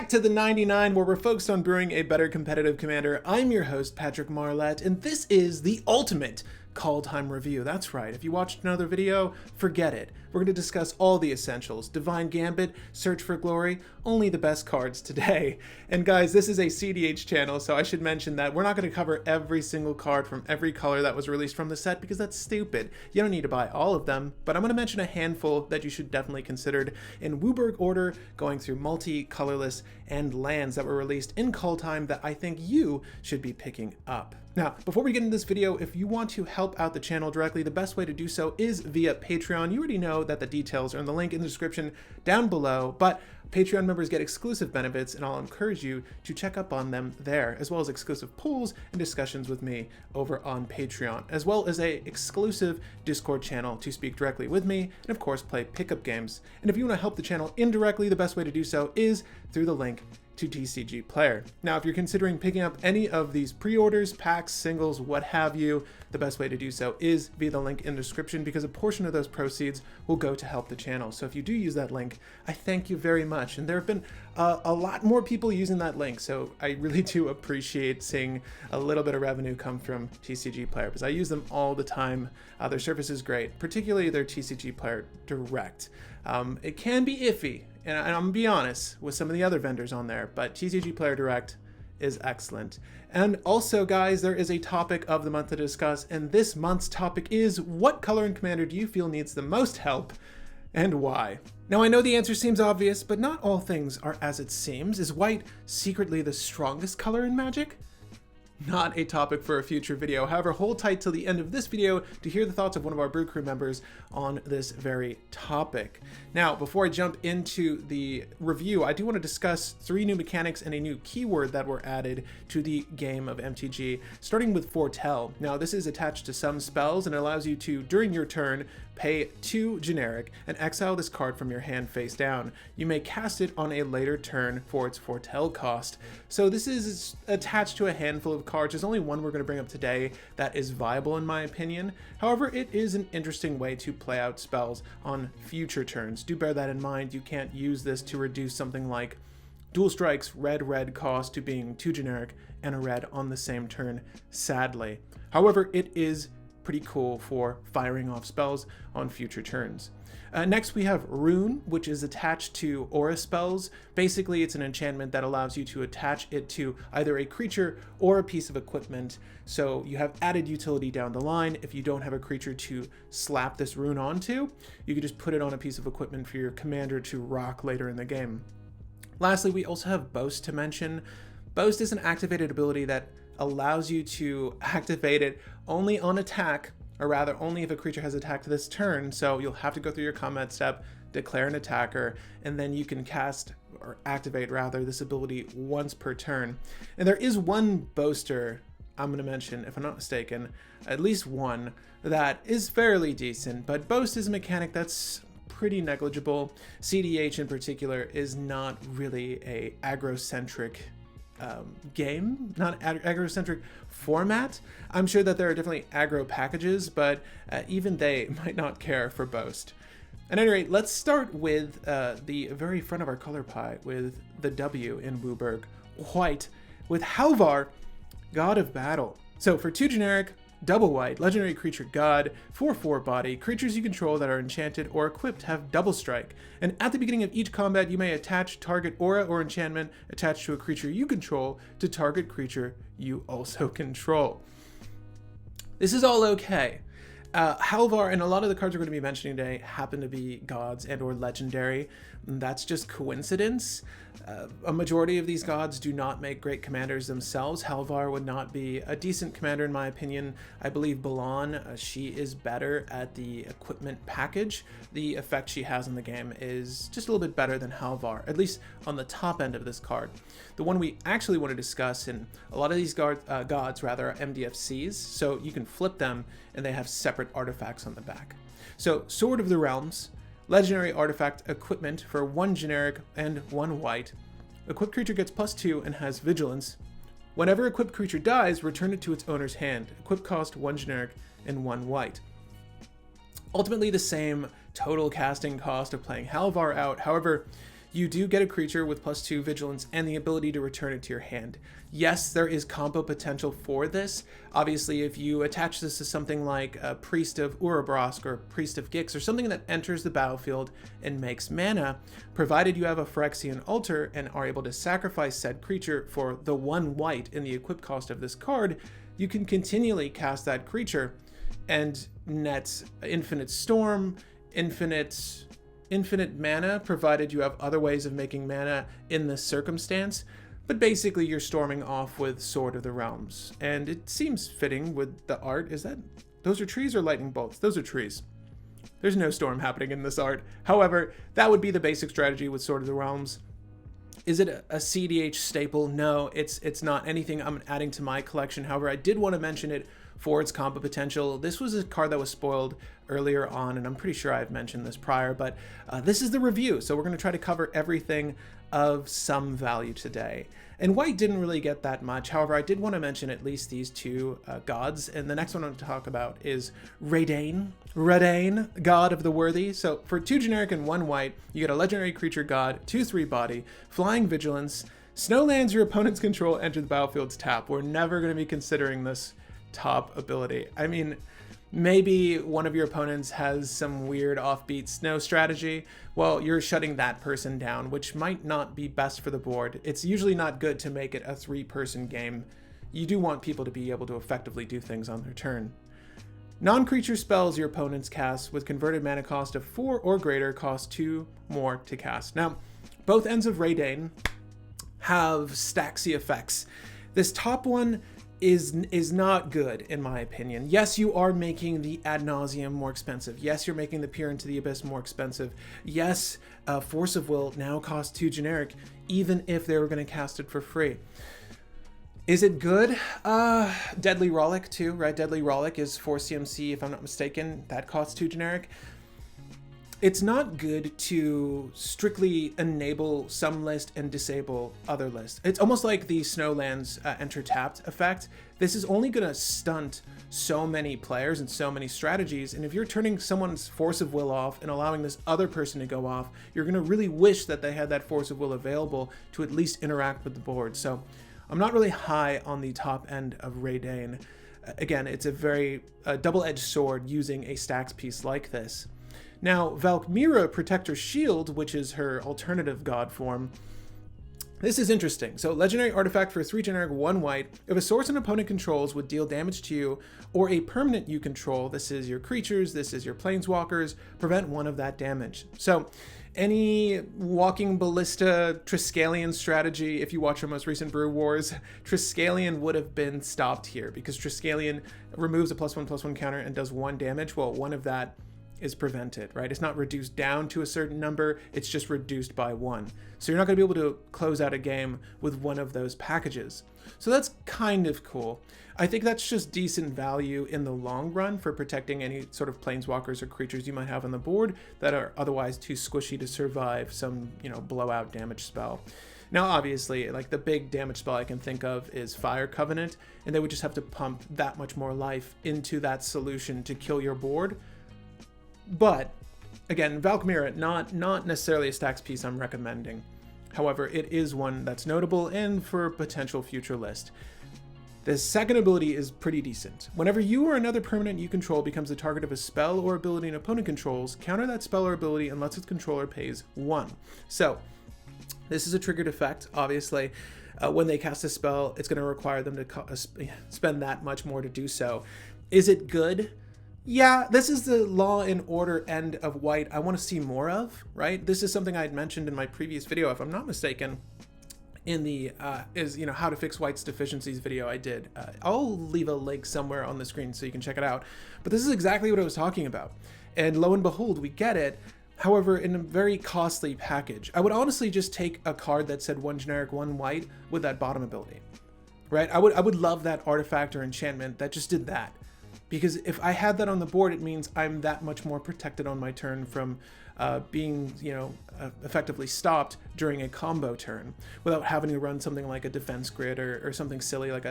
back to the 99, where we're focused on brewing a better competitive commander. I'm your host, Patrick Marlett, and this is the ultimate Kaldheim review. That's right, if you watched another video, forget it. We're going to discuss all the essentials. Divine Gambit, Search for Glory, only the best cards today. And guys, this is a cEDH channel, so I should mention that we're not going to cover every single card from every color that was released from the set, because that's stupid. You don't need to buy all of them, but I'm going to mention a handful that you should definitely consider in WUBRG order, going through multi, colorless, and lands that were released in Kaldheim that I think you should be picking up. Now, before we get into this video, if you want to help out the channel directly, the best way to do so is via Patreon. You already know that the details are in the link in the description down below, but Patreon members get exclusive benefits, and I'll encourage you to check up on them there, as well as exclusive polls and discussions with me over on Patreon, as well as a exclusive Discord channel to speak directly with me, and of course play pickup games. And if you want to help the channel indirectly, the best way to do so is through the link to TCGPlayer. Now, if you're considering picking up any of these pre-orders, packs, singles, what have you, the best way to do so is via the link in the description, because a portion of those proceeds will go to help the channel. So if you do use that link, I thank you very much. And there have been a lot more people using that link, so I really do appreciate seeing a little bit of revenue come from TCGPlayer, because I use them all the time. Their service is great, particularly their TCGPlayer Direct. It can be iffy, and I'm gonna be honest with some of the other vendors on there, but TCGPlayer Direct is excellent. And also, guys, there is a topic of the month to discuss, and this month's topic is: what color in Commander do you feel needs the most help, and why? Now, I know the answer seems obvious, but not all things are as it seems. Is white secretly the strongest color in Magic? Not a topic for a future video. However, hold tight till the end of this video to hear the thoughts of one of our brew crew members on this very topic. Now, before I jump into the review, I do want to discuss 3 new mechanics and a new keyword that were added to the game of MTG, starting with Foretell. Now, this is attached to some spells and allows you to, during your turn, pay 2 generic and exile this card from your hand face down. You may cast it on a later turn for its Foretell cost. So this is attached to a handful of cards. There's only one we're going to bring up today that is viable in my opinion. However, it is an interesting way to play out spells on future turns. Do bear that in mind. You can't use this to reduce something like Dual Strike's red cost to being 2 generic and a red on the same turn, sadly. However, it is pretty cool for firing off spells on future turns. Next we have Rune, which is attached to aura spells. Basically, it's an enchantment that allows you to attach it to either a creature or a piece of equipment, so you have added utility down the line. If you don't have a creature to slap this rune onto, you can just put it on a piece of equipment for your commander to rock later in the game. Lastly, we also have Boast to mention. Boast is an activated ability that allows you to activate it only on attack, or rather only if a creature has attacked this turn. So you'll have to go through your combat step, declare an attacker, and then you can cast, or activate rather, this ability once per turn. And there is one Boaster I'm going to mention, if I'm not mistaken, at least one, that is fairly decent, but Boast is a mechanic that's pretty negligible. cEDH in particular is not really a aggro-centric game, not aggro-centric format. I'm sure that there are definitely aggro packages, but even they might not care for Boast. At any rate, let's start with the very front of our color pie with the W in WUBRG, white, with Halvar, God of Battle. So for 2 generic, double white, legendary creature god, 4/4 body, creatures you control that are enchanted or equipped have double strike. And at the beginning of each combat, you may attach target aura or enchantment attached to a creature you control to target creature you also control. This is all okay. Halvar and a lot of the cards we're going to be mentioning today happen to be gods and or legendary. That's just coincidence. A majority of these gods do not make great commanders themselves. Halvar would not be a decent commander in my opinion. I believe Balan, she is better at the equipment package. The effect she has in the game is just a little bit better than Halvar, at least on the top end of this card. The one we actually want to discuss, and a lot of these gods are MDFCs, so you can flip them and they have separate artifacts on the back. So Sword of the Realms, legendary artifact equipment for 1 generic and 1 white. Equipped creature gets +2 and has vigilance. Whenever equipped creature dies, return it to its owner's hand. Equip cost 1 generic and 1 white. Ultimately the same total casting cost of playing Halvar out. However, you do get a creature with +2 vigilance and the ability to return it to your hand. Yes, there is combo potential for this. Obviously, if you attach this to something like a Priest of Urabrosk or Priest of Gix or something that enters the battlefield and makes mana, provided you have a Phyrexian Altar and are able to sacrifice said creature for the 1 white in the equip cost of this card, you can continually cast that creature and net Infinite Storm, infinite mana, provided you have other ways of making mana in this circumstance. But basically you're storming off with Sword of the Realms. And it seems fitting with the art. Those are trees or lightning bolts? Those are trees. There's no storm happening in this art. However, that would be the basic strategy with Sword of the Realms. Is it a cEDH staple? No, it's not anything I'm adding to my collection. However, I did want to mention it for its combo potential. This was a card that was spoiled earlier on, and I'm pretty sure I've mentioned this prior, but this is the review, so we're going to try to cover everything of some value today. And white didn't really get that much. However, I did want to mention at least these 2 gods, and the next one I'm going to talk about is Redain, God of the Worthy. So for 2 generic and 1 white, you get a legendary creature god, 2/3 body, flying vigilance, snowlands your opponent's control enter the battlefield's tap. We're never going to be considering this top ability. I mean, maybe one of your opponents has some weird offbeat snow strategy. Well, you're shutting that person down, which might not be best for the board. It's usually not good to make it a 3-person game. You do want people to be able to effectively do things on their turn. Non-creature spells your opponents cast with converted mana cost of 4 or greater cost 2 more to cast. Now, both ends of Redain have Staxy effects. This top one is not good, in my opinion. Yes, you are making the Ad Nauseam more expensive. Yes, you're making the Peer into the Abyss more expensive. Yes, Force of Will now costs 2 generic, even if they were going to cast it for free. Is it good? Deadly Rollick too, right? Deadly Rollick is 4 CMC, if I'm not mistaken. That costs 2 generic. It's not good to strictly enable some list and disable other lists. It's almost like the Snowlands enter tapped effect. This is only going to stunt so many players and so many strategies, and if you're turning someone's Force of Will off and allowing this other person to go off, you're going to really wish that they had that Force of Will available to at least interact with the board. So I'm not really high on the top end of Redain. Again, it's a very double-edged sword using a Stax piece like this. Now, Valkmira Protector Shield, which is her alternative god form, this is interesting. So, legendary artifact for 3 generic, 1 white. If a source an opponent controls would deal damage to you, or a permanent you control, this is your creatures, this is your planeswalkers, prevent 1 of that damage. So, any Walking Ballista Triskelion strategy, if you watch our most recent Brew Wars, Triskelion would have been stopped here, because Triskelion removes a +1/+1 counter and does 1 damage. Well, 1 of that is prevented, right? It's not reduced down to a certain number, it's just reduced by 1. So you're not going to be able to close out a game with 1 of those packages. So that's kind of cool. I think that's just decent value in the long run for protecting any sort of planeswalkers or creatures you might have on the board that are otherwise too squishy to survive some, blowout damage spell. Now, obviously, like the big damage spell I can think of is Fire Covenant, and they would just have to pump that much more life into that solution to kill your board. But again, Valkmira, not necessarily a Stax piece I'm recommending. However, it is one that's notable and for a potential future list. The second ability is pretty decent. Whenever you or another permanent you control becomes the target of a spell or ability an opponent controls, counter that spell or ability unless its controller pays 1. So this is a triggered effect, obviously. When they cast a spell, it's going to require them to spend that much more to do so. Is it good? Yeah, this is the Law and Order end of white I want to see more of, right? This is something I had mentioned in my previous video, if I'm not mistaken, in the how to fix white's deficiencies video I did. I'll leave a link somewhere on the screen so you can check it out. But this is exactly what I was talking about. And lo and behold, we get it. However, in a very costly package. I would honestly just take a card that said 1 generic, 1 white with that bottom ability, right? I would love that artifact or enchantment that just did that. Because if I had that on the board, it means I'm that much more protected on my turn from being, effectively stopped during a combo turn without having to run something like a defense grid or something silly like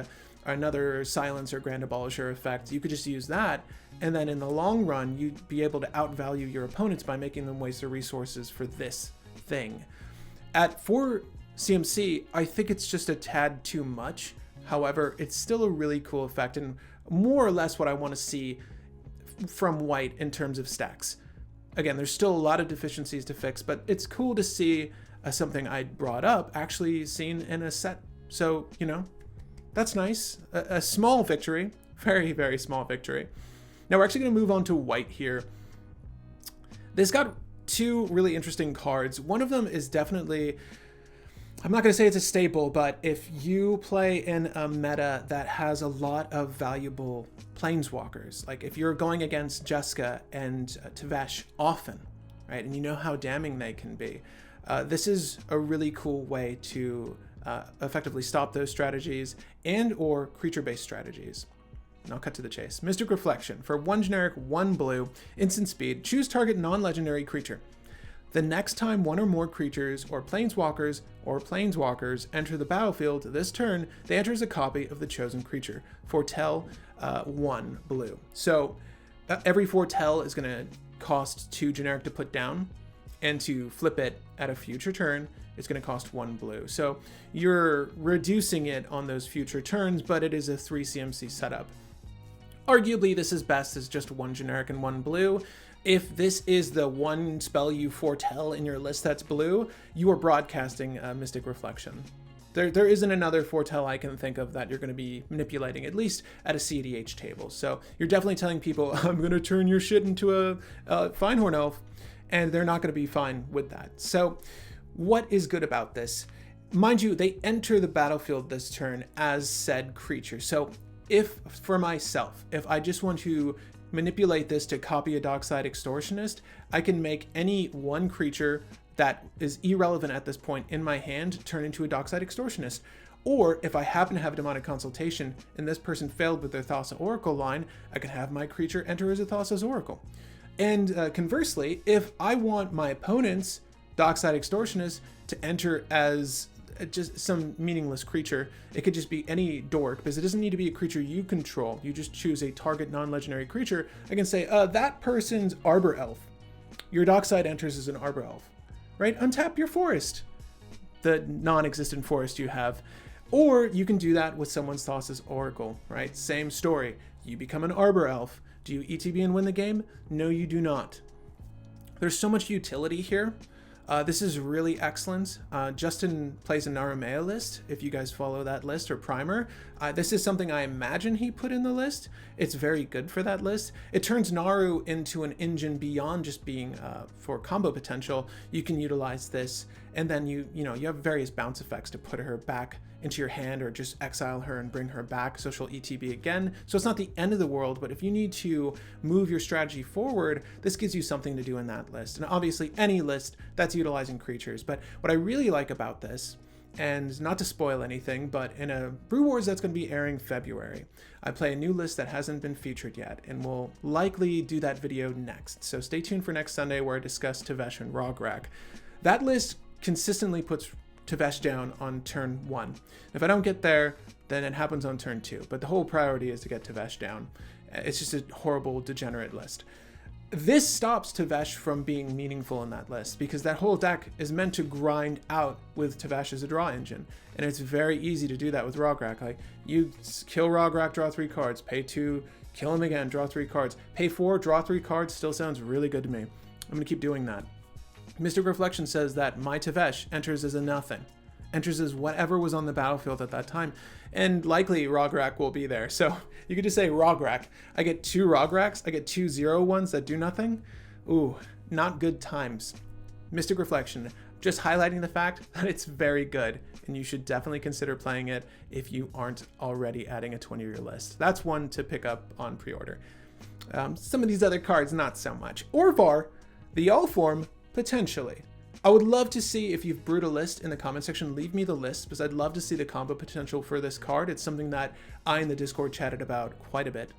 another silence or grand abolisher effect. You could just use that, and then in the long run, you'd be able to outvalue your opponents by making them waste their resources for this thing. At 4 CMC, I think it's just a tad too much. However, it's still a really cool effect and more or less what I want to see from white in terms of stacks. Again, there's still a lot of deficiencies to fix, but it's cool to see something I brought up actually seen in a set. So, you know, that's nice. A small victory, very, very small victory. Now we're actually going to move on to white here. This got two really interesting cards. One of them is definitely, I'm not going to say it's a staple, but if you play in a meta that has a lot of valuable planeswalkers, like if you're going against Jessica and Tibalt often, right, and you know how damning they can be, this is a really cool way to effectively stop those strategies and or creature-based strategies. And I'll cut to the chase. Mystic Reflection. For 1 generic, 1 blue, instant speed, choose target non-legendary creature. The next time one or more creatures or planeswalkers enter the battlefield this turn, they enter as a copy of the chosen creature. Foretell 1 blue. So every foretell is going to cost 2 generic to put down, and to flip it at a future turn, it's going to cost 1 blue. So you're reducing it on those future turns, but it is a 3 CMC setup. Arguably, this is best as just 1 generic and 1 blue. If this is the one spell you foretell in your list that's blue, you are broadcasting Mystic Reflection. There isn't another foretell I can think of that you're going to be manipulating, at least at a cEDH table. So you're definitely telling people, I'm going to turn your shit into a Finehorn Elf, and they're not going to be fine with that. So what is good about this? Mind you, they enter the battlefield this turn as said creature. So if, for myself, if I just want to manipulate this to copy a Dockside Extortionist, I can make any one creature that is irrelevant at this point in my hand turn into a Dockside Extortionist. Or if I happen to have a Demonic Consultation and this person failed with their Thassa Oracle line, I can have my creature enter as a Thassa's Oracle. And conversely, if I want my opponent's Dockside Extortionist to enter as just some meaningless creature, it could just be any dork, because it doesn't need to be a creature you control. You just choose a target non-legendary creature. I can say, that person's Arbor Elf. Your Dockside enters as an Arbor Elf, right? Untap your forest, the non-existent forest you have. Or you can do that with someone's Thassa's Oracle, right? Same story. You become an Arbor Elf. Do you ETB and win the game? No, you do not. There's so much utility here. This is really excellent. Justin plays a Narumea list, if you guys follow that list, or Primer. This is something I imagine he put in the list. It's very good for that list. It turns Naru into an engine beyond just being for combo potential. You can utilize this, and then you have various bounce effects to put her back into your hand, or just exile her and bring her back so she'll ETB again. So it's not the end of the world, but if you need to move your strategy forward, this gives you something to do in that list. And obviously any list that's utilizing creatures. But what I really like about this, and not to spoil anything, but in a Brew Wars that's going to be airing February, I play a new list that hasn't been featured yet, and we'll likely do that video next. So stay tuned for next Sunday where I discuss Tibalt and Rograk. That list consistently puts Tibalt down on turn 1. If I don't get there, then it happens on turn 2. But the whole priority is to get Tibalt down. It's just a horrible, degenerate list. This stops Tibalt from being meaningful in that list, because that whole deck is meant to grind out with Tibalt as a draw engine. And it's very easy to do that with Rograk. Like, you kill Rograk, draw 3 cards, pay 2, kill him again, draw 3 cards, pay 4, draw 3 cards, still sounds really good to me. I'm going to keep doing that. Mystic Reflection says that my Tibalt enters as a nothing, enters as whatever was on the battlefield at that time, and likely Rograk will be there. So you could just say Rograk. I get 2 Rograks, I get 2 0/1s that do nothing. Ooh, not good times. Mystic Reflection, just highlighting the fact that it's very good, and you should definitely consider playing it if you aren't already adding a 20 to your list. That's one to pick up on pre-order. Some of these other cards, not so much. Orvar, the all form, potentially. I would love to see if you've brewed a list in the comment section. Leave me the list, because I'd love to see the combo potential for this card. It's something that I in the Discord chatted about quite a bit.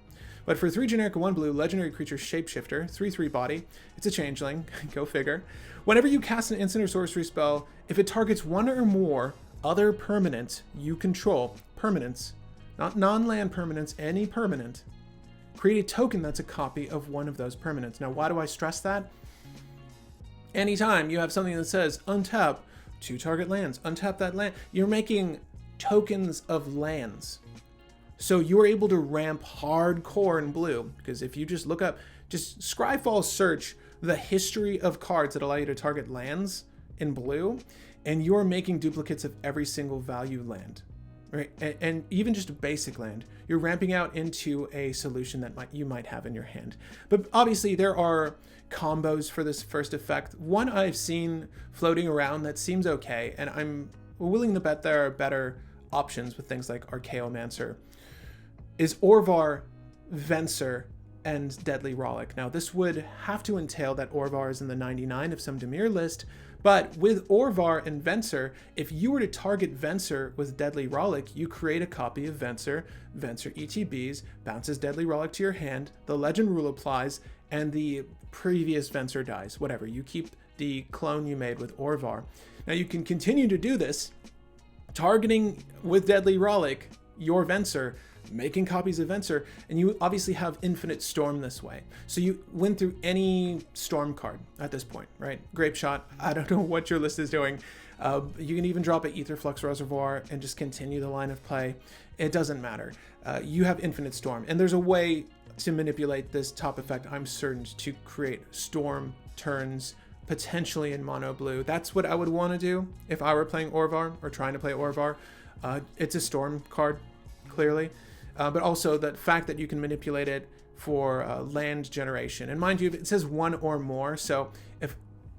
But for 3 generic and 1 blue, legendary creature Shapeshifter, 3/3 body, it's a changeling, go figure. Whenever you cast an instant or sorcery spell, if it targets 1 or more other permanents you control, permanents, not non-land permanents, any permanent, create a token that's a copy of one of those permanents. Now, why do I stress that? Anytime you have something that says untap 2 target lands, untap that land. You're making tokens of lands. So you're able to ramp hardcore in blue, because if you just look up, just Scryfall search the history of cards that allow you to target lands in blue, and you're making duplicates of every single value land, right? And even just a basic land, you're ramping out into a solution that you might have in your hand. But obviously there are combos for this first effect. One I've seen floating around that seems okay, and I'm willing to bet there are better options with things like Archaeomancer, is Orvar, Venser, and Deadly Rollick. Now this would have to entail that Orvar is in the 99 of some Dimir list, but with Orvar and Venser, if you were to target Venser with Deadly Rollick, you create a copy of Venser, Venser ETBs, bounces Deadly Rollick to your hand, the legend rule applies, and the previous Venser dies, whatever. You keep the clone you made with Orvar. Now you can continue to do this, targeting with Deadly Rollick your Venser, making copies of Venser, and you obviously have infinite Storm this way. So you win through any Storm card at this point, right? Grape Shot, I don't know what your list is doing. You can even drop an Aetherflux Reservoir and just continue the line of play. It doesn't matter. You have infinite Storm, and there's a way to manipulate this top effect, I'm certain, to create Storm turns potentially in mono blue. That's what I would want to do if I were playing Orvar or trying to play Orvar. It's a Storm card, clearly. But also the fact that you can manipulate it for land generation. And mind you, it says 1 or more, so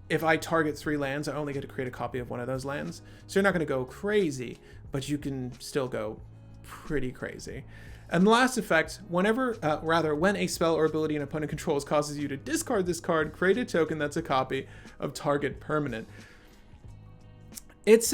if I target 3 lands, I only get to create a copy of one of those lands. So you're not going to go crazy, but you can still go pretty crazy. And the last effect, when a spell or ability an opponent controls causes you to discard this card, create a token that's a copy of target permanent. It's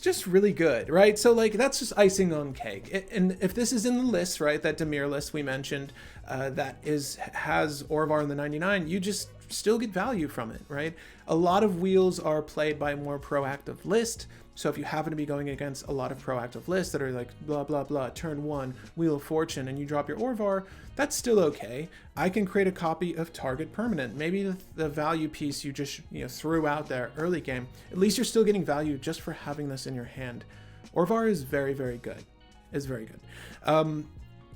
just really good, right? So like that's just icing on cake. And if this is in the list, right, that Dimir list we mentioned, has Orvar in the 99, you just still get value from it, right? A lot of wheels are played by a more proactive list. So if you happen to be going against a lot of proactive lists that are like blah, blah, blah, turn 1, Wheel of Fortune, and you drop your Orvar, that's still okay. I can create a copy of target permanent. Maybe the value piece you just threw out there early game, at least you're still getting value just for having this in your hand. Orvar is very, very good. It's very good.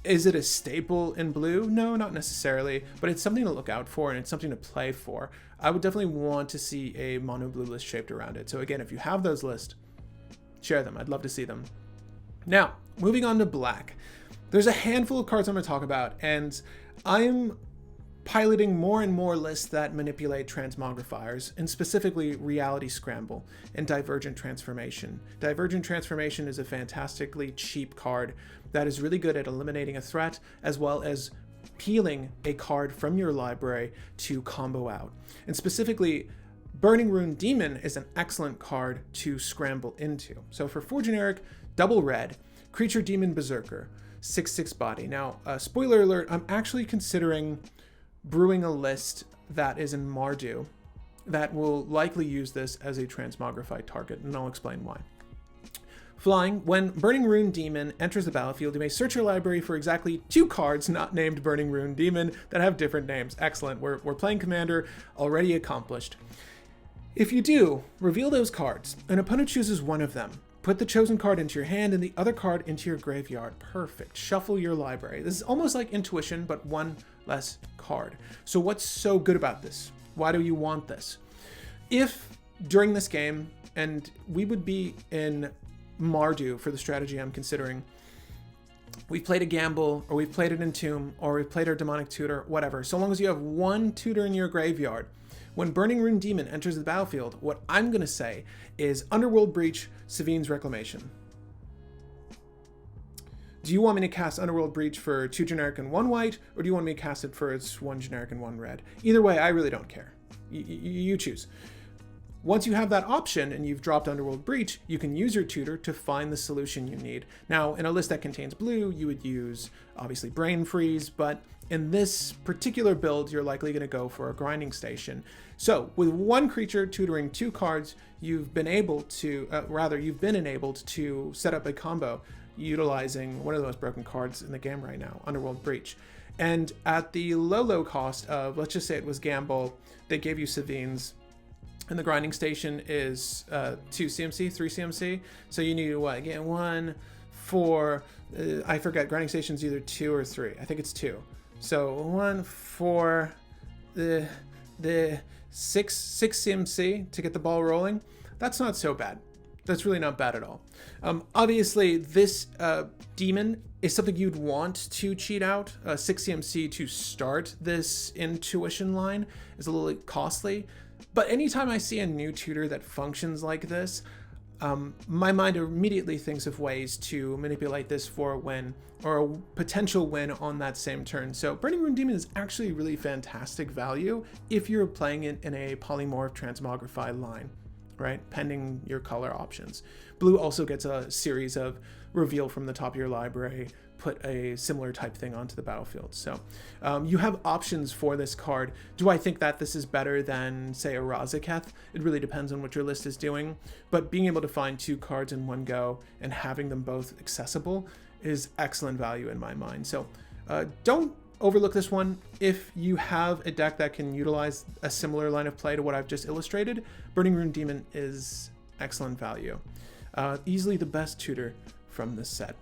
Is it a staple in blue? No, not necessarily, but it's something to look out for and it's something to play for. I would definitely want to see a mono blue list shaped around it. So again, if you have those lists, share them. I'd love to see them. Now, moving on to black. There's a handful of cards I'm going to talk about, and I'm piloting more and more lists that manipulate transmogrifiers, and specifically Reality Scramble and Divergent Transformation. Divergent Transformation is a fantastically cheap card that is really good at eliminating a threat, as well as peeling a card from your library to combo out. And specifically, Burning Rune Demon is an excellent card to scramble into. So for 4 generic, double red, Creature Demon Berserker, 6/6 body. Now, spoiler alert, I'm actually considering brewing a list that is in Mardu that will likely use this as a transmogrified target, and I'll explain why. Flying, when Burning Rune Demon enters the battlefield, you may search your library for exactly 2 cards not named Burning Rune Demon that have different names. Excellent, we're playing Commander, already accomplished. If you do, reveal those cards. An opponent chooses one of them. Put the chosen card into your hand and the other card into your graveyard. Perfect. Shuffle your library. This is almost like Intuition, but 1 less card. So what's so good about this? Why do you want this? If during this game, and we would be in Mardu for the strategy I'm considering, we've played a Gamble, or we've played an Entomb, or we've played our Demonic Tutor, whatever. So long as you have 1 tutor in your graveyard, when Burning Rune Demon enters the battlefield, what I'm going to say is Underworld Breach, Sevinne's Reclamation. Do you want me to cast Underworld Breach for 2 generic and 1 white, or do you want me to cast it for its 1 generic and 1 red? Either way, I really don't care. You choose. Once you have that option and you've dropped Underworld Breach, you can use your tutor to find the solution you need. Now, in a list that contains blue, you would use, obviously, Brain Freeze, but in this particular build, you're likely going to go for a Grinding Station. So, with 1 creature tutoring 2 cards, you've been enabled to set up a combo utilizing one of the most broken cards in the game right now, Underworld Breach. And at the low cost of, let's just say it was Gamble, they gave you Sevinne's, And the grinding station is 2 CMC, 3 CMC. So you need to what? Get 1, 4, I forget, grinding station's either 2 or 3. I think it's 2. So 1, 4, the 6 CMC to get the ball rolling. That's not so bad. That's really not bad at all. Obviously, this demon is something you'd want to cheat out. 6 CMC to start this intuition line is a little costly. But anytime I see a new tutor that functions like this, my mind immediately thinks of ways to manipulate this for a win or a potential win on that same turn. So Burning Rune Demon is actually really fantastic value if you're playing it in a polymorph transmogrify line, right? Pending your color options. Blue also gets a series of reveal from the top of your library, put a similar type thing onto the battlefield. So you have options for this card. Do I think that this is better than, say, a Razaketh? It really depends on what your list is doing. But being able to find 2 cards in one go and having them both accessible is excellent value in my mind. So don't overlook this one. If you have a deck that can utilize a similar line of play to what I've just illustrated, Burning Rune Demon is excellent value. Easily the best tutor from this set.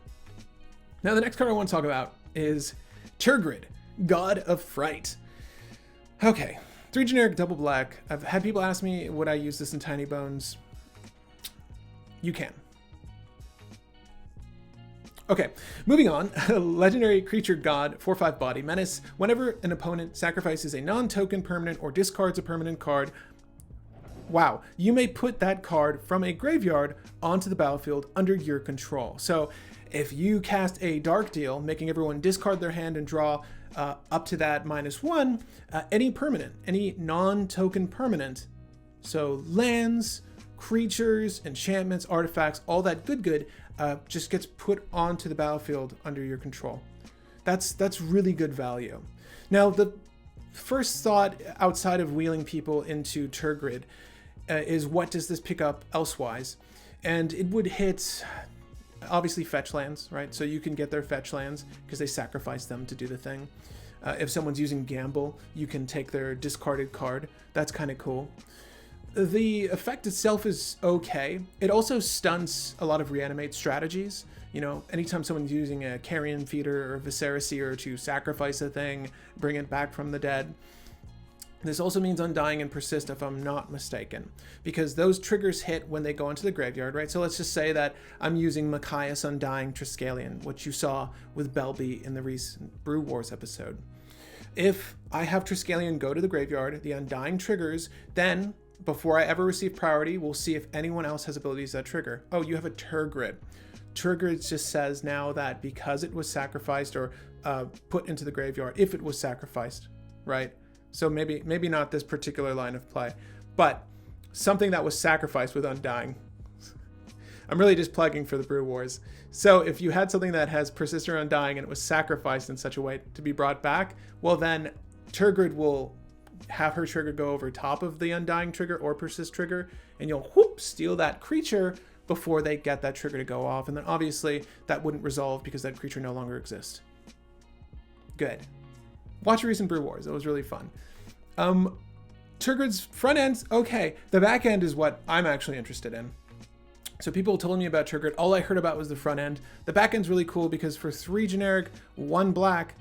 Now the next card I want to talk about is Tergrid, God of Fright. Okay, 3 generic double black. I've had people ask me, would I use this in Tiny Bones? You can. Okay, moving on. Legendary creature god, 4/5 body menace. Whenever an opponent sacrifices a non-token permanent or discards a permanent card, wow, you may put that card from a graveyard onto the battlefield under your control. So if you cast a Dark Deal, making everyone discard their hand and draw up to that -1, any permanent, any non-token permanent, so lands, creatures, enchantments, artifacts, all that good just gets put onto the battlefield under your control. That's really good value. Now, the first thought outside of wheeling people into Tergrid is, what does this pick up elsewise? And it would hit, obviously, fetch lands, right? So you can get their fetch lands because they sacrifice them to do the thing. If someone's using Gamble, you can take their discarded card. That's kind of cool. The effect itself is okay. It also stunts a lot of reanimate strategies. You know, anytime someone's using a Carrion Feeder or Viscera Seer to sacrifice a thing, bring it back from the dead. This also means Undying and Persist, if I'm not mistaken, because those triggers hit when they go into the graveyard, right? So let's just say that I'm using Machias Undying Triskelion, which you saw with Belby in the recent Brew Wars episode. If I have Triskelion go to the graveyard, the Undying triggers, then before I ever receive priority, we'll see if anyone else has abilities that trigger. Oh, you have a Tergrid. Tergrid just says now that because it was sacrificed or put into the graveyard, if it was sacrificed, right? So maybe not this particular line of play, but something that was sacrificed with Undying. I'm really just plugging for the Brew Wars. So if you had something that has Persist or Undying and it was sacrificed in such a way to be brought back, well then Tergrid will have her trigger go over top of the Undying trigger or Persist trigger, and you'll steal that creature before they get that trigger to go off. And then obviously that wouldn't resolve because that creature no longer exists. Good. Watch recent Brew Wars. It was really fun. Tergrid's front end's okay. The back end is what I'm actually interested in. So people told me about Tergrid. All I heard about was the front end. The back end's really cool because for 3 generic, 1 black,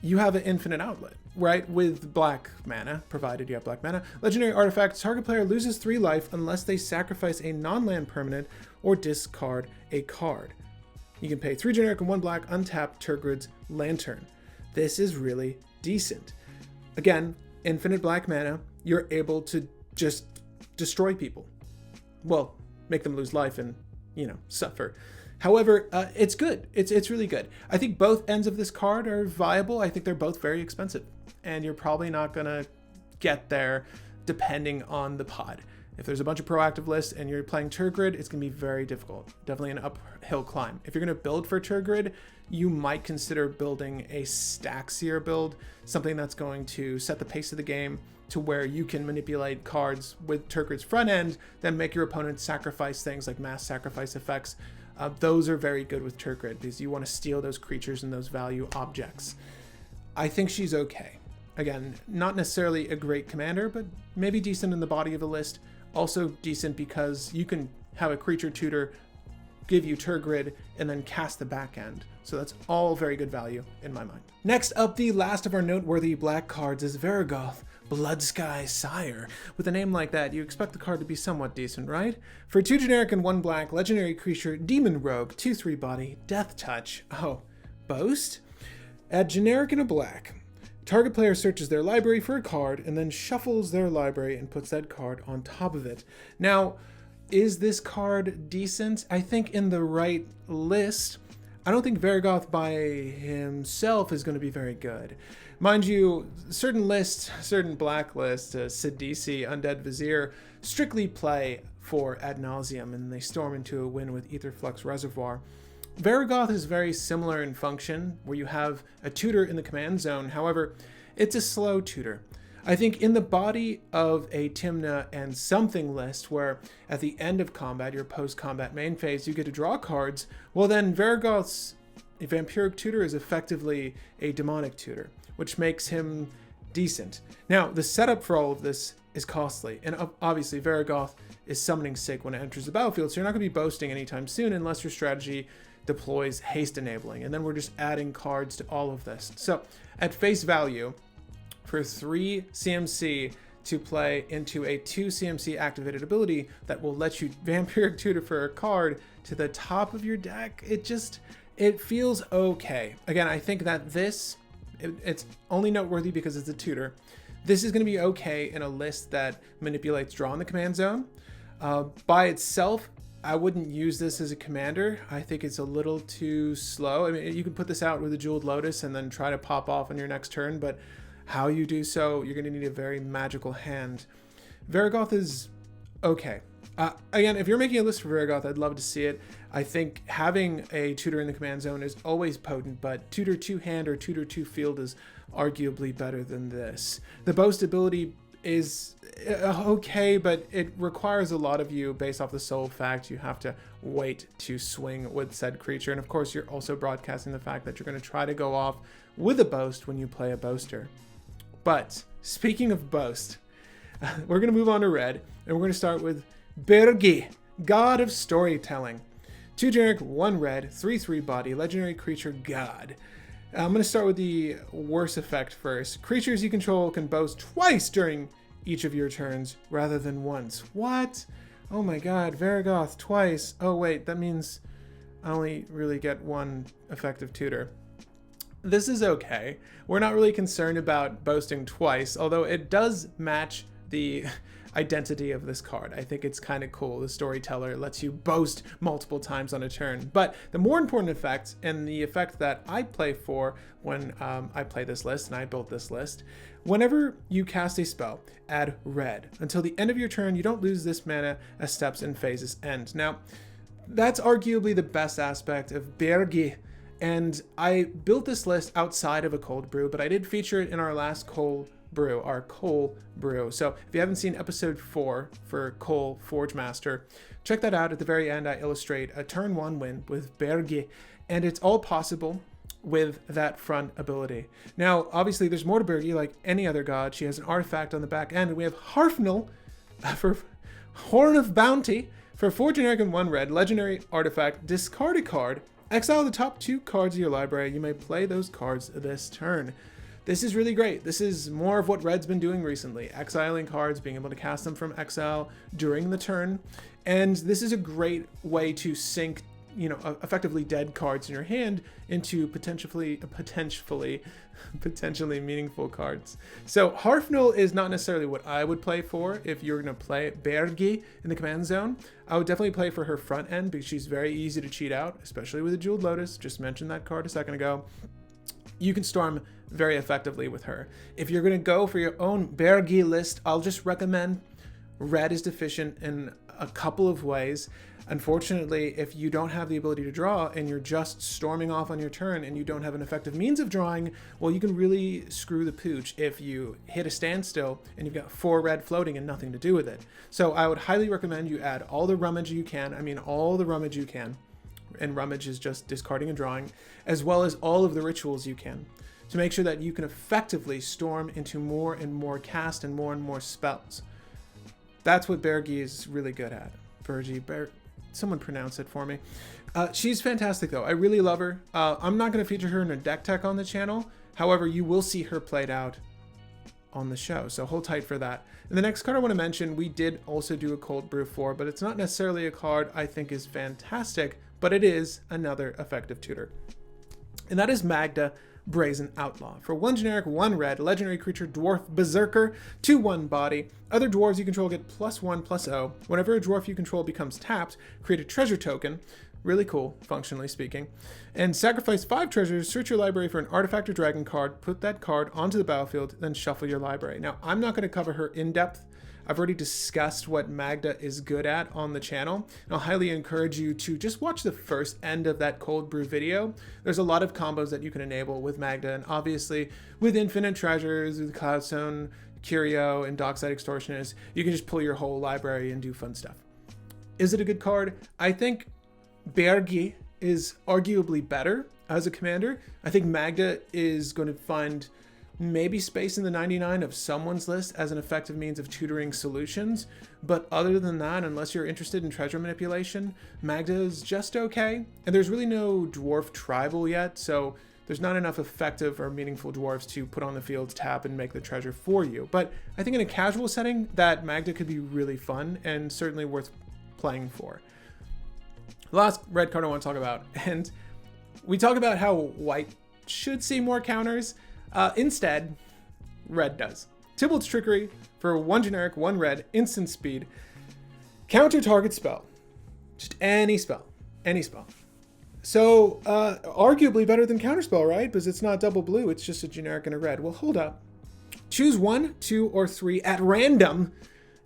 you have an infinite outlet, right? With black mana, provided you have black mana. Legendary artifact, target player loses 3 life unless they sacrifice a non-land permanent or discard a card. You can pay 3 generic and 1 black, untap Tergrid's Lantern. This is really decent. Again, infinite black mana, you're able to just destroy people. Well, make them lose life and, you know, suffer. However, it's good. It's really good. I think both ends of this card are viable. I think they're both very expensive, and you're probably not gonna get there depending on the pod. If there's a bunch of proactive lists and you're playing Tergrid, it's gonna be very difficult. Definitely an uphill climb. If you're gonna build for Tergrid, you might consider building a Staxier build, something that's going to set the pace of the game to where you can manipulate cards with Tergrid's front end, then make your opponent sacrifice things like mass sacrifice effects. Those are very good with Tergrid because you want to steal those creatures and those value objects. I think she's okay. Again, not necessarily a great commander, but maybe decent in the body of a list. Also decent because you can have a creature tutor give you Turgrid and then cast the back end. So that's all very good value in my mind. Next up, the last of our noteworthy black cards is Varragoth, Bloodsky Sire. With a name like that, you expect the card to be somewhat decent, right? For 2 generic and 1 black, legendary creature, Demon Rogue, 2/3 body, Death Touch. Oh, Boast? Add generic and a black. Target player searches their library for a card and then shuffles their library and puts that card on top of it. Now, is this card decent? I think in the right list. I don't think Varragoth by himself is going to be very good. Mind you, certain lists, certain black lists, cEDH, Undead Vizier, strictly play for ad nauseum and they storm into a win with Aetherflux Reservoir. Varragoth is very similar in function, where you have a tutor in the command zone. However, it's a slow tutor. I think in the body of a Tymna and something list, where at the end of combat, your post-combat main phase, you get to draw cards, well then Varragoth's Vampiric Tutor is effectively a Demonic Tutor, which makes him decent. Now, the setup for all of this is costly, and obviously Varragoth is summoning Sig when it enters the battlefield, so you're not going to be boasting anytime soon unless your strategy deploys haste enabling, and then we're just adding cards to all of this. So at face value, for 3 CMC to play into a 2 CMC activated ability that will let you Vampiric Tutor for a card to the top of your deck, it feels okay. Again, I think that it's only noteworthy because it's a tutor. This is going to be okay in a list that manipulates draw in the command zone. By itself, I wouldn't use this as a commander. I think it's a little too slow. I mean, you can put this out with a Jeweled Lotus and then try to pop off on your next turn, but how you do so, you're going to need a very magical hand. Varragoth is okay. Again, if you're making a list for Varragoth, I'd love to see it. I think having a tutor in the command zone is always potent, but tutor 2 hand or tutor 2 field is arguably better than this. The boast ability is okay, but it requires a lot of you based off the sole fact you have to wait to swing with said creature. And of course, you're also broadcasting the fact that you're going to try to go off with a boast when you play a boaster. But speaking of boast, we're going to move on to red, and we're going to start with Birgi, God of Storytelling. 2 generic, 1 red, 3/3 body, legendary creature god. I'm going to start with the worst effect first. Creatures you control can boast twice during each of your turns rather than once. What? Oh my god, Varragoth twice. Oh wait, that means I only really get 1 effective tutor. This is okay. We're not really concerned about boasting twice, although it does match the identity of this card. I think it's kind of cool. The Storyteller lets you boast multiple times on a turn. But the more important effect, and the effect that I play for when I play this list, and I built this list, whenever you cast a spell, add red. Until the end of your turn, you don't lose this mana as steps and phases end. Now, that's arguably the best aspect of Birgi. And I built this list outside of a cold brew, but I did feature it in our last cold brew, our Cole brew. So if you haven't seen episode 4 for Cole Forge Master, check that out. At the very end, I illustrate a turn 1 win with Birgi, and it's all possible with that front ability. Now, obviously, there's more to Birgi. Like any other god, she has an artifact on the back end, and we have Harfnel for Horn of Bounty for 4 generic and 1 red, legendary artifact, discard a card, exile the top 2 cards of your library. You may play those cards this turn. This is really great. This is more of what Red's been doing recently, exiling cards, being able to cast them from exile during the turn. And this is a great way to sink, effectively dead cards in your hand into potentially meaningful cards. So Harfnel is not necessarily what I would play for if you're going to play Birgi in the command zone. I would definitely play for her front end because she's very easy to cheat out, especially with a Jeweled Lotus. Just mentioned that card a second ago. You can storm very effectively with her. If you're going to go for your own Birgi list, I'll just recommend red is deficient in a couple of ways. Unfortunately, if you don't have the ability to draw and you're just storming off on your turn and you don't have an effective means of drawing, well, you can really screw the pooch if you hit a standstill and you've got 4 red floating and nothing to do with it. So I would highly recommend you add all the rummage you can. and Rummage is just discarding and drawing, as well as all of the rituals you can, to make sure that you can effectively storm into more and more cast and more spells. That's what Bergi is really good at. Someone pronounce it for me. She's fantastic though. I really love her. I'm not going to feature her in a deck tech on the channel. However, you will see her played out on the show, so hold tight for that. And the next card I want to mention, we did also do a Cold Brew for, but it's not necessarily a card I think is fantastic, but it is another effective tutor. And that is Magda, Brazen Outlaw. For 1 generic, 1 red, legendary creature, dwarf, berserker, 2/1 body. Other dwarves you control get +1/+0. Whenever a dwarf you control becomes tapped, create a treasure token. Really cool, functionally speaking. And sacrifice 5 treasures, search your library for an artifact or dragon card, put that card onto the battlefield, then shuffle your library. Now, I'm not going to cover her in depth. I've already discussed what Magda is good at on the channel. And I'll highly encourage you to just watch the first end of that cold brew video. There's a lot of combos that you can enable with Magda, and obviously with Infinite Treasures, with Cloudstone, Curio, and Dockside Extortionist, you can just pull your whole library and do fun stuff. Is it a good card? I think Bergi is arguably better as a commander. I think Magda is going to find maybe space in the 99 of someone's list as an effective means of tutoring solutions. But other than that, unless you're interested in treasure manipulation, Magda is just okay. And there's really no dwarf tribal yet, so there's not enough effective or meaningful dwarves to put on the field, tap, and make the treasure for you. But I think in a casual setting, that Magda could be really fun and certainly worth playing for. The last red card I want to talk about, and we talk about how white should see more counters. Instead, red does. Tibalt's Trickery for 1 generic, 1 red, instant speed. Counter target spell. Just any spell. Any spell. So, arguably better than counterspell, right? Because it's not double blue, it's just a generic and a red. Well, hold up. Choose 1, 2, or 3 at random.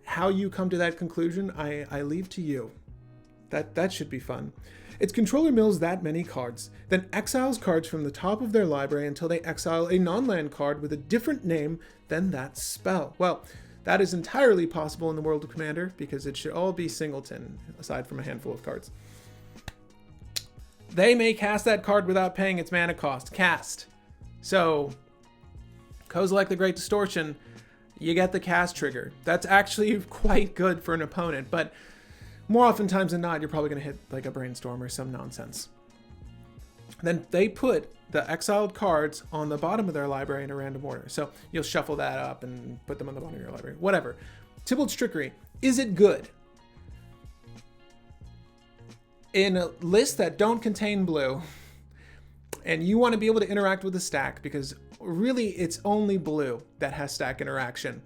How you come to that conclusion, I leave to you. That should be fun. Its controller mills that many cards, then exiles cards from the top of their library until they exile a non-land card with a different name than that spell. Well, that is entirely possible in the world of Commander, because it should all be singleton, aside from a handful of cards. They may cast that card without paying its mana cost. Cast. So, Kozilek the Great Distortion, you get the cast trigger. That's actually quite good for an opponent, but more oftentimes than not, you're probably going to hit like a Brainstorm or some nonsense. Then they put the exiled cards on the bottom of their library in a random order. So you'll shuffle that up and put them on the bottom of your library. Whatever. Tibalt's Trickery. Is it good? In a list that don't contain blue, and you want to be able to interact with the stack, because really it's only blue that has stack interaction.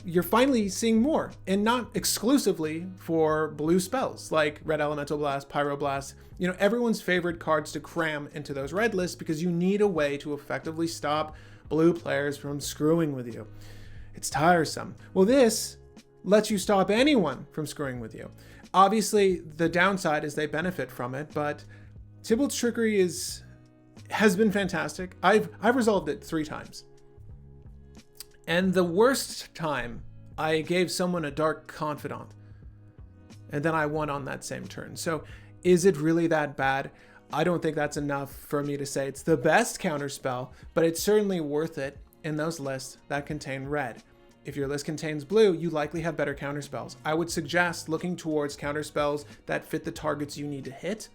You're finally seeing more, and not exclusively for blue spells like Red Elemental Blast, Pyroblast, everyone's favorite cards to cram into those red lists, because you need a way to effectively stop blue players from screwing with you. It's tiresome. Well, this lets you stop anyone from screwing with you. Obviously, the downside is they benefit from it, but Tibalt's Trickery has been fantastic. I've resolved it 3 times. And the worst time, I gave someone a Dark Confidant, and then I won on that same turn. So is it really that bad? I don't think that's enough for me to say it's the best counterspell, but it's certainly worth it in those lists that contain red. If your list contains blue, you likely have better counterspells. I would suggest looking towards counterspells that fit the targets you need to hit,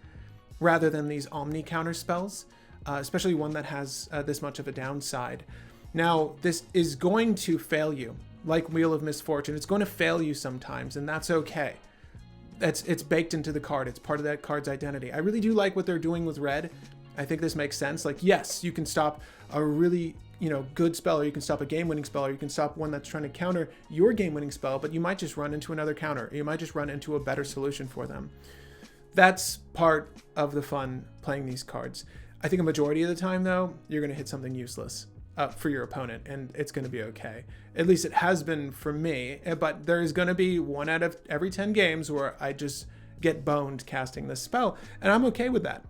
rather than these omni counterspells, especially one that has this much of a downside. Now, this is going to fail you, like Wheel of Misfortune. It's going to fail you sometimes, and that's okay. It's baked into the card. It's part of that card's identity. I really do like what they're doing with red. I think this makes sense. Like, yes, you can stop a really, good spell, or you can stop a game-winning spell, or you can stop one that's trying to counter your game-winning spell, but you might just run into another counter. Or you might just run into a better solution for them. That's part of the fun playing these cards. I think a majority of the time, though, you're going to hit something useless for your opponent, and it's going to be okay. At least it has been for me, but there is going to be 1 out of every 10 games where I just get boned casting this spell, and I'm okay with that.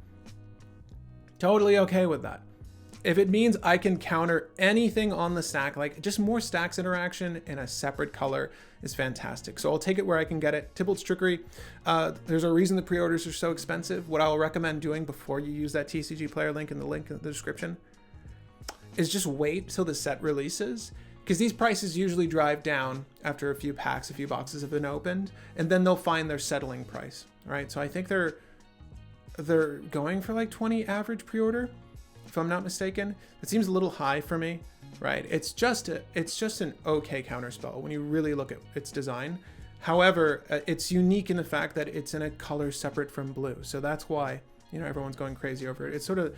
Totally okay with that. If it means I can counter anything on the stack, like just more Stax interaction in a separate color is fantastic. So I'll take it where I can get it. Tibalt's Trickery, there's a reason the pre-orders are so expensive. What I'll recommend doing before you use that TCGPlayer link in the description is just wait till the set releases, because these prices usually drive down after a few packs, a few boxes have been opened, and then they'll find their settling price, right? So I think they're going for like 20 average pre-order, if I'm not mistaken. It seems a little high for me, right? It's just an okay counterspell when you really look at its design. However, it's unique in the fact that it's in a color separate from blue. So that's why, you know, everyone's going crazy over it. It's sort of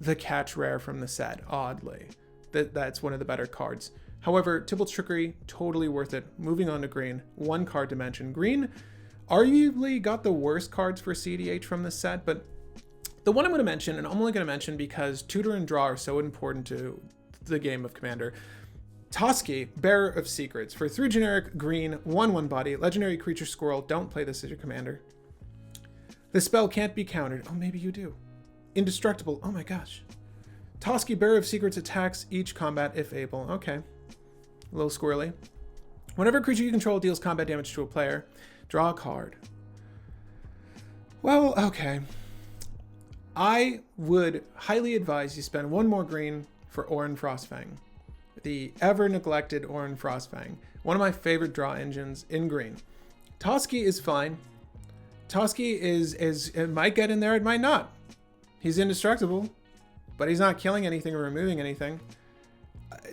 the catch rare from the set, oddly. That's one of the better cards. However, Tibalt's Trickery, totally worth it. Moving on to green, 1 card to mention. Green arguably got the worst cards for cEDH from this set, but the one I'm going to mention, and I'm only going to mention because tutor and draw are so important to the game of Commander. Toski, Bearer of Secrets. For 3 generic green, 1/1 body, legendary creature squirrel. Don't play this as your commander. The spell can't be countered. Oh, maybe you do. Indestructible. Oh my gosh. Toski, Bearer of Secrets, attacks each combat if able. Okay. A little squirrely. Whenever a creature you control deals combat damage to a player, draw a card. Well, okay. I would highly advise you spend 1 more green for Orin Frostfang. The ever-neglected Orin Frostfang. One of my favorite draw engines in green. Toski is fine. Toski it might get in there, it might not. He's indestructible, but he's not killing anything or removing anything.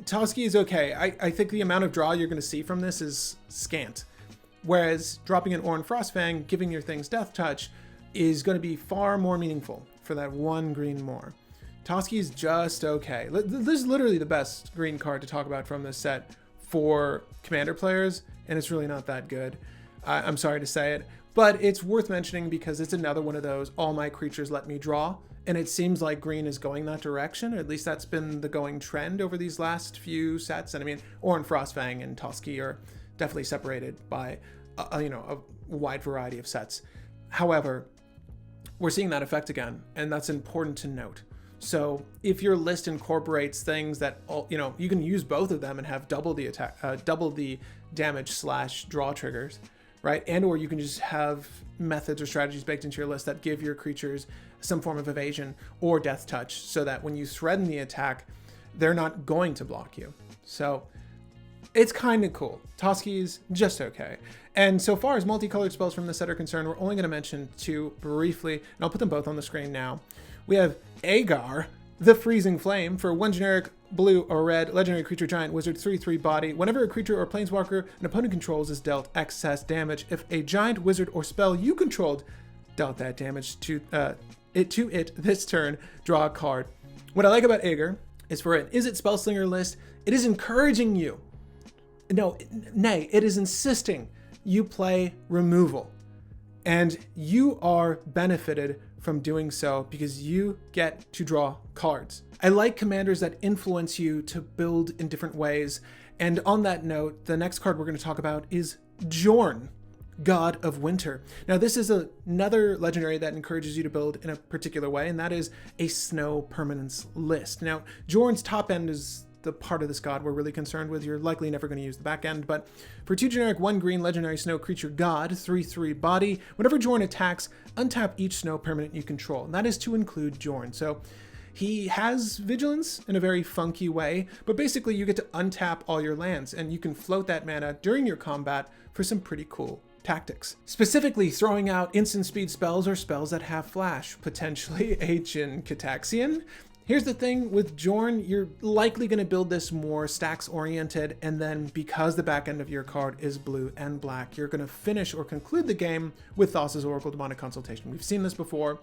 Toski is okay. I think the amount of draw you're going to see from this is scant. Whereas dropping an Orin Frostfang, giving your things Death Touch, is going to be far more meaningful for that 1 green more. Toski is just okay. This is literally the best green card to talk about from this set for Commander players, and it's really not that good. I'm sorry to say it, but it's worth mentioning because it's another one of those all my creatures let me draw, and it seems like green is going that direction, or at least that's been the going trend over these last few sets. And I mean, Orin Frostfang and Toski are definitely separated by a wide variety of sets. However, we're seeing that effect again, and that's important to note. So if your list incorporates things that, you can use both of them and have double the attack, double the damage / draw triggers, right? And or you can just have methods or strategies baked into your list that give your creatures some form of evasion or death touch, so that when you threaten the attack, they're not going to block you. So it's kind of cool. Toski's just okay. And so far as multicolored spells from the set are concerned, we're only going to mention 2 briefly, and I'll put them both on the screen now. We have Agar, the Freezing Flame. For 1 generic blue or red legendary creature giant wizard 3/3 body. Whenever a creature or planeswalker an opponent controls is dealt excess damage, if a giant wizard or spell you controlled dealt that damage to it this turn, draw a card. What I like about Agar is for an Is It Spellslinger list, it is encouraging you. It is insisting you play removal. And you are benefited from doing so because you get to draw cards. I like commanders that influence you to build in different ways. And on that note, the next card we're going to talk about is Jorn, God of Winter. Now, this is another legendary that encourages you to build in a particular way, and that is a snow permanence list. Now, Jorn's top end is the part of this god we're really concerned with. You're likely never going to use the back end, but for 2 generic 1 green legendary snow creature god 3/3 body, whenever Jorn attacks, untap each snow permanent you control, and that is to include Jorn. So he has vigilance in a very funky way, but basically you get to untap all your lands and you can float that mana during your combat for some pretty cool tactics. Specifically throwing out instant speed spells or spells that have flash, potentially a Jin Cataxian. Here's the thing with Jorn, you're likely going to build this more Stax oriented, and then because the back end of your card is blue and black, you're going to finish or conclude the game with Thassa's Oracle Demonic Consultation. We've seen this before.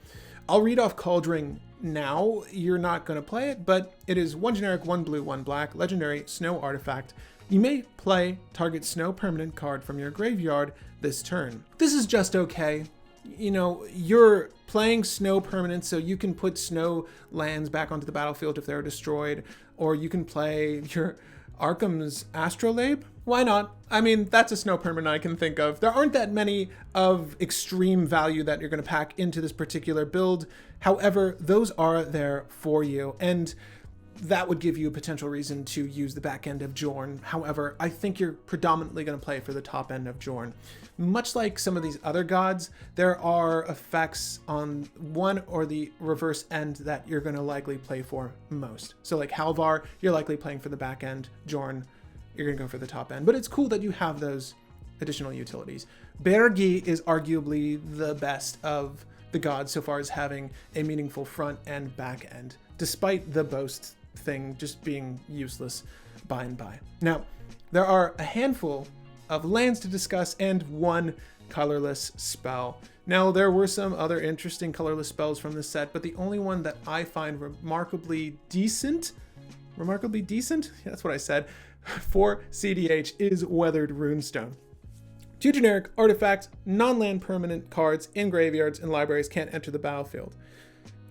I'll read off Cauldron now. You're not going to play it, but it is 1 generic, 1 blue, 1 black, legendary snow artifact. You may play target snow permanent card from your graveyard this turn. This is just okay. You're playing snow permanent, so you can put snow lands back onto the battlefield if they're destroyed, or you can play your Arkham's Astrolabe. Why not? I mean, that's a snow permanent I can think of. There aren't that many of extreme value that you're going to pack into this particular build. However, those are there for you. And that would give you a potential reason to use the back end of Jorn. However, I think you're predominantly going to play for the top end of Jorn. Much like some of these other gods, there are effects on one or the reverse end that you're going to likely play for most. So like Halvar, you're likely playing for the back end. Jorn, you're going to go for the top end. But it's cool that you have those additional utilities. Bergi is arguably the best of the gods so far as having a meaningful front and back end, despite the boast thing just being useless by and by. Now, there are a handful of lands to discuss and one colorless spell. Now, there were some other interesting colorless spells from the set, but the only one that I find remarkably decent, that's what I said, for cEDH is Weathered Runestone. 2 generic artifact, non-land permanent cards in graveyards and libraries can't enter the battlefield.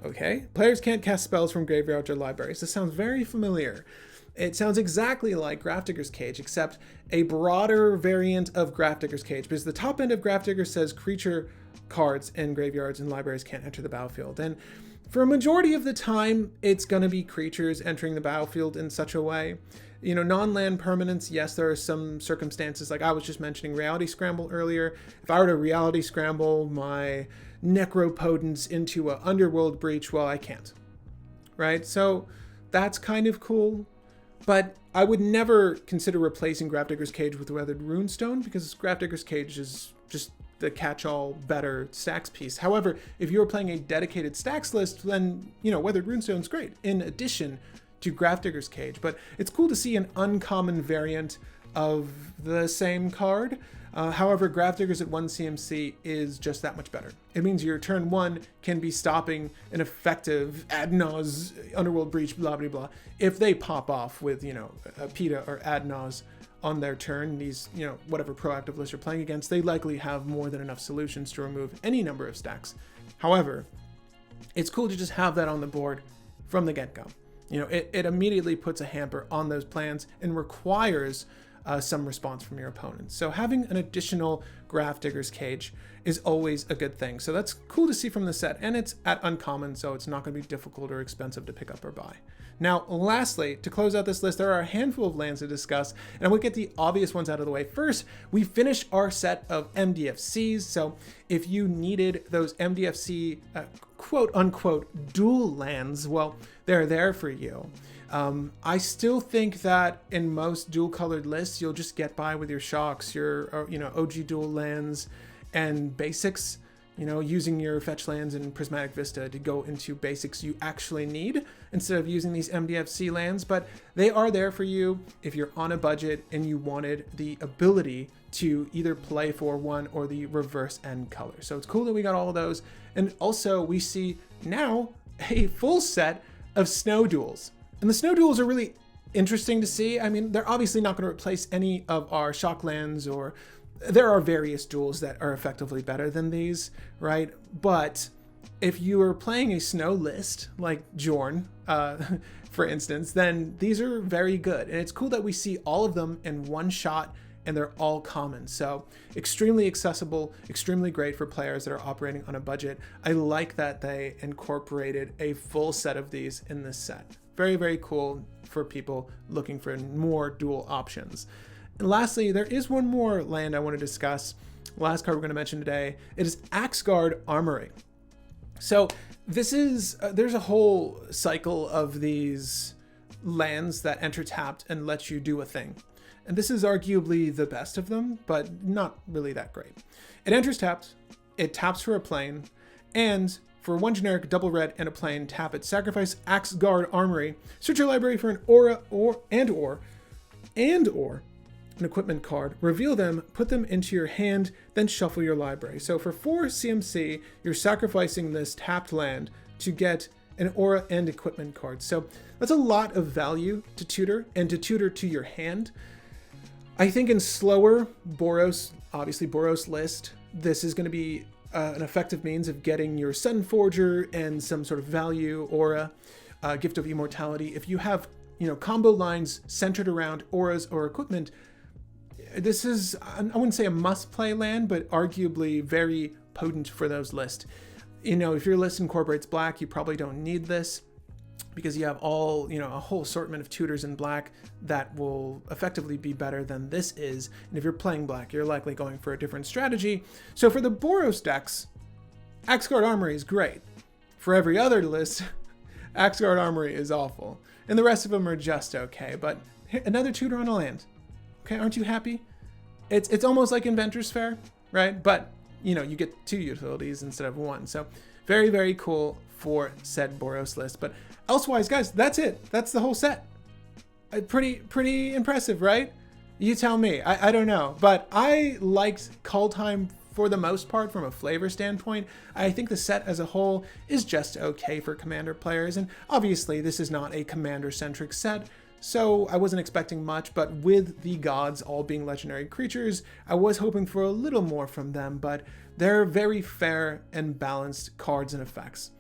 Okay, players can't cast spells from graveyards or libraries. This sounds very familiar. It sounds exactly like Grafdigger's Cage, except a broader variant of Grafdigger's Cage, because the top end of Grafdigger says creature cards in graveyards and libraries can't enter the battlefield. And for a majority of the time, it's going to be creatures entering the battlefield in such a way. You know, non-land permanents, yes, there are some circumstances, like I was just mentioning Reality Scramble earlier. If I were to Reality Scramble my Necropotence into an Underworld Breach, well, I can't, right? So that's kind of cool, but I would never consider replacing Grafdigger's Cage with Weathered Runestone, because Grafdigger's Cage is just the catch-all better Stax piece. However, if you're playing a dedicated Stax list, then, you know, Weathered Runestone's great, in addition to Grafdigger's Cage. But it's cool to see an uncommon variant of the same card. However, Grafdiggers at 1 CMC is just that much better. It means your turn 1 can be stopping an effective Adnaz Underworld Breach, blah, blah, blah. If they pop off with, you know, a PETA or Adnaz on their turn, these, you know, whatever proactive list you're playing against, they likely have more than enough solutions to remove any number of stacks. However, it's cool to just have that on the board from the get-go. You know, it immediately puts a hamper on those plans and requires some response from your opponent. So having an additional Grafdigger's Cage is always a good thing. So that's cool to see from the set, and it's at uncommon, so it's not going to be difficult or expensive to pick up or buy. Now, lastly, to close out this list, there are a handful of lands to discuss, and we'll get the obvious ones out of the way. First, we finished our set of MDFCs, so if you needed those MDFC quote-unquote dual lands, well, they're there for you. I still think that in most dual-colored lists, you'll just get by with your shocks, your OG dual lands, and basics. You know, using your fetch lands in Prismatic Vista to go into basics you actually need instead of using these MDFC lands, but they are there for you if you're on a budget and you wanted the ability to either play for one or the reverse end color. So it's cool that we got all of those. And also we see now a full set of snow duels. And the snow duels are really interesting to see. I mean, they're obviously not going to replace any of our shock lands, or there are various duels that are effectively better than these, right? But if you are playing a snow list like Jorn, for instance, then these are very good. And it's cool that we see all of them in one shot and they're all common. So extremely accessible, extremely great for players that are operating on a budget. I like that they incorporated a full set of these in this set. Very, very cool for people looking for more dual options. And lastly, there is one more land I want to discuss. Last card we're going to mention today. It is Axgard Armory. So this is, there's a whole cycle of these lands that enter tapped and let you do a thing. And this is arguably the best of them, but not really that great. It enters tapped, it taps for a plane, and for one generic double red and a plane, tap it, sacrifice Axgard Armory, search your library for an aura or an equipment card, reveal them, put them into your hand, then shuffle your library. So for 4 CMC, you're sacrificing this tapped land to get an aura and equipment card. So that's a lot of value to tutor, and to tutor to your hand. I think in slower Boros, obviously Boros list, this is going to be an effective means of getting your Sun Forger and some sort of value aura, Gift of Immortality. If you have, you know, combo lines centered around auras or equipment, this is, I wouldn't say a must-play land, but arguably very potent for those lists. You know, if your list incorporates black, you probably don't need this. because you have all, a whole assortment of tutors in black that will effectively be better than this is. And if you're playing black, you're likely going for a different strategy. So for the Boros decks, Axgard Armory is great. For every other list, Axgard Armory is awful. And the rest of them are just okay. But another tutor on a land. Okay, aren't you happy? It's almost like Inventor's Fair, right? But, you get 2 utilities instead of 1. So very, very cool for said Boros list. But elsewise, guys, that's it. That's the whole set. Pretty impressive, right? You tell me. I don't know. But I liked Kaldheim for the most part from a flavor standpoint. I think the set as a whole is just okay for Commander players. And obviously, this is not a Commander-centric set, so I wasn't expecting much, but with the gods all being legendary creatures, I was hoping for a little more from them, but they're very fair and balanced cards and effects.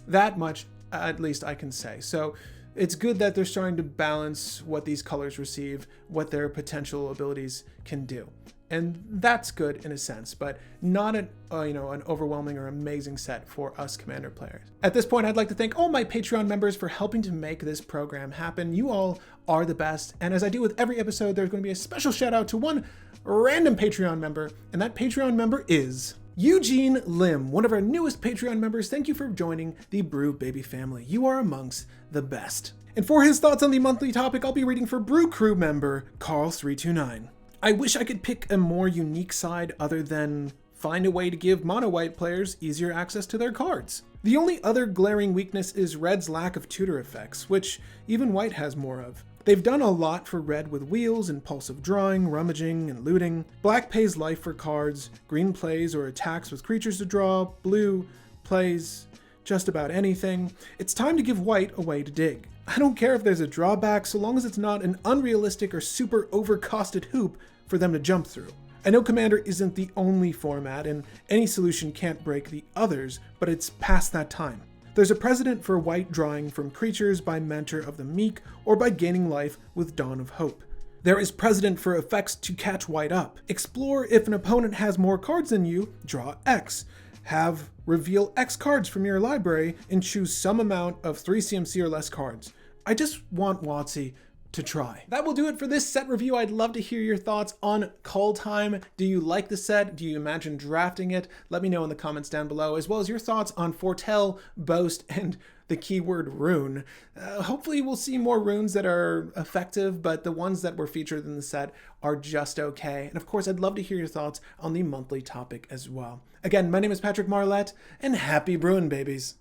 That much, at least I can say. So it's good that they're starting to balance what these colors receive, what their potential abilities can do. And that's good in a sense, but not an overwhelming or amazing set for us Commander players. At this point, I'd like to thank all my Patreon members for helping to make this program happen. You all are the best. And as I do with every episode, there's going to be a special shout out to one random Patreon member, and that Patreon member is Eugene Lim, one of our newest Patreon members. Thank you for joining the Brew Baby family. You are amongst the best. And for his thoughts on the monthly topic, I'll be reading for Brew Crew member Carl329. I wish I could pick a more unique side other than find a way to give mono-white players easier access to their cards. The only other glaring weakness is Red's lack of tutor effects, which even White has more of. They've done a lot for Red with wheels, impulsive drawing, rummaging, and looting. Black pays life for cards, green plays or attacks with creatures to draw, blue plays just about anything. It's time to give White a way to dig. I don't care if there's a drawback, so long as it's not an unrealistic or super overcosted hoop for them to jump through. I know Commander isn't the only format, and any solution can't break the others, but it's past that time. There's a precedent for White drawing from creatures by Mentor of the Meek or by gaining life with Dawn of Hope. There is precedent for effects to catch White up. Explore if an opponent has more cards than you, draw X. Have reveal X cards from your library and choose some amount of 3 CMC or less cards. I just want WotC to try. That will do it for this set review. I'd love to hear your thoughts on Kaldheim. Do you like the set? Do you imagine drafting it? Let me know in the comments down below, as well as your thoughts on Foretell, Boast, and the keyword rune. Hopefully we'll see more runes that are effective, but the ones that were featured in the set are just okay. And of course, I'd love to hear your thoughts on the monthly topic as well. Again, my name is Patrick Marlette, and happy brewing, babies.